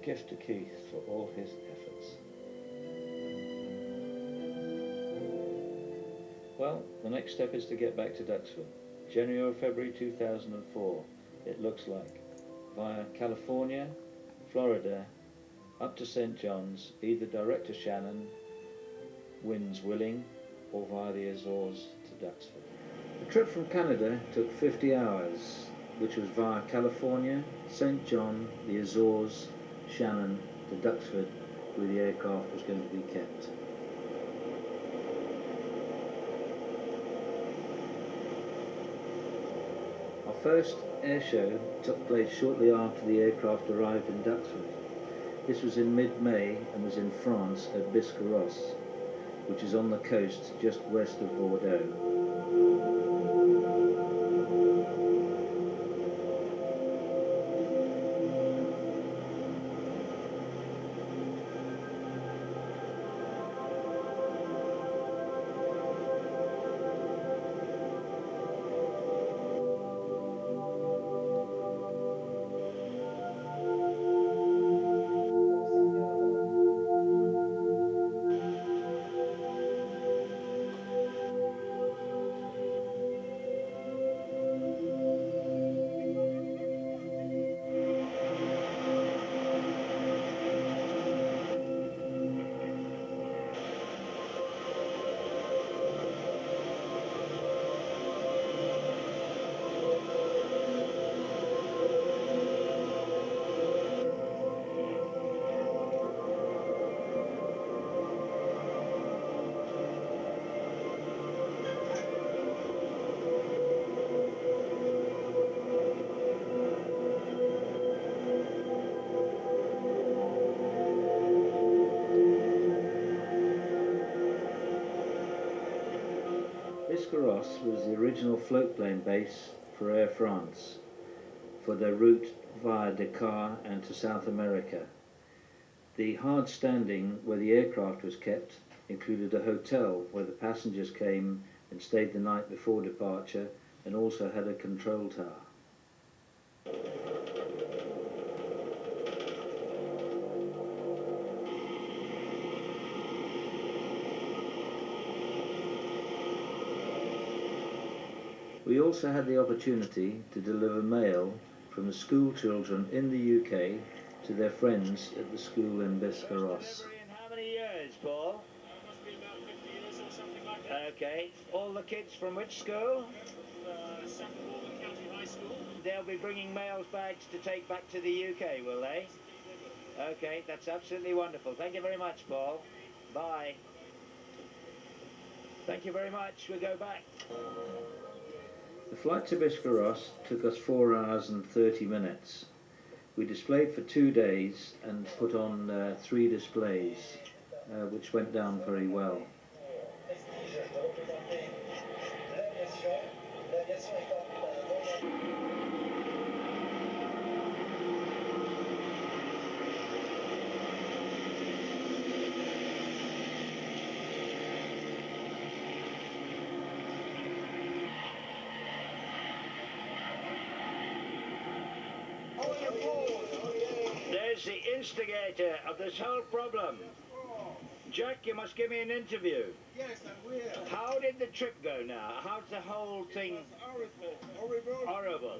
Gift to Keith for all his efforts. Well, the next step is to get back to Duxford. January or February 2004, it looks like. Via California, Florida, up to St. John's, either direct to Shannon, winds willing, or via the Azores to Duxford. The trip from Canada took 50 hours, which was via California, St. John, the Azores, Shannon to Duxford, where the aircraft was going to be kept. Our first air show took place shortly after the aircraft arrived in Duxford. This was in mid-May and was in France at Biscarrosse, which is on the coast just west of Bordeaux. Biscarrosse was the original floatplane base for Air France for their route via Dakar and to South America. The hard standing where the aircraft was kept included a hotel where the passengers came and stayed the night before departure, and also had a control tower. We also had the opportunity to deliver mail from the school children in the UK to their friends at the school in Biscarrosse. In how many years, Paul? Must be about 50 years or something like that. Okay. All the kids from which school? St. Morgan County High School. They'll be bringing mail bags to take back to the UK, will they? Okay, that's absolutely wonderful. Thank you very much, Paul. Bye. Thank you very much. We'll go back. The flight to Biscarrosse took us 4 hours and 30 minutes. We displayed for 2 days and put on 3 displays, which went down very well. There's is the instigator of this whole problem. Jack, you must give me an interview. Yes, I will. How did the trip go now? How's the whole thing? Horrible. Horrible.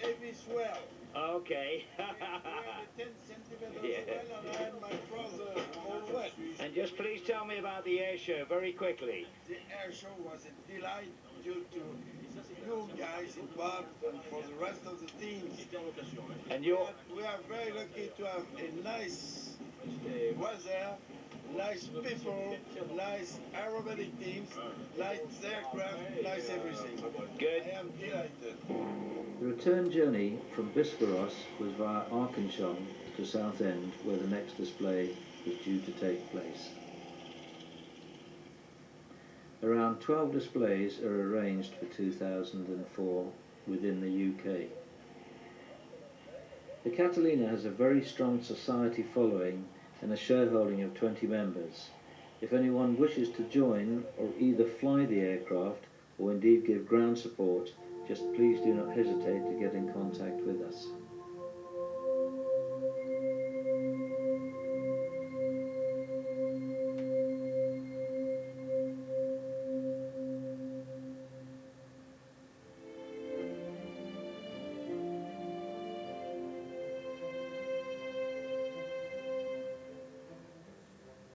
Heavy swell. Okay. We had a 10 centimeters Yeah. swell and I had my trousers all wet. And just please tell me about the air show very quickly. The air show was a delight due to you guys involved and for the rest of the teams. And you're... We are very lucky to have a nice weather, nice people, nice aerobatic teams, nice aircraft, nice everything. Good. I am delighted. The return journey from Biscarrosse was via Arcachon to Southend, where the next display was due to take place. Around 12 displays are arranged for 2004 within the UK. The Catalina has a very strong society following and a shareholding of 20 members. If anyone wishes to join or either fly the aircraft or indeed give ground support, just please do not hesitate to get in contact with us.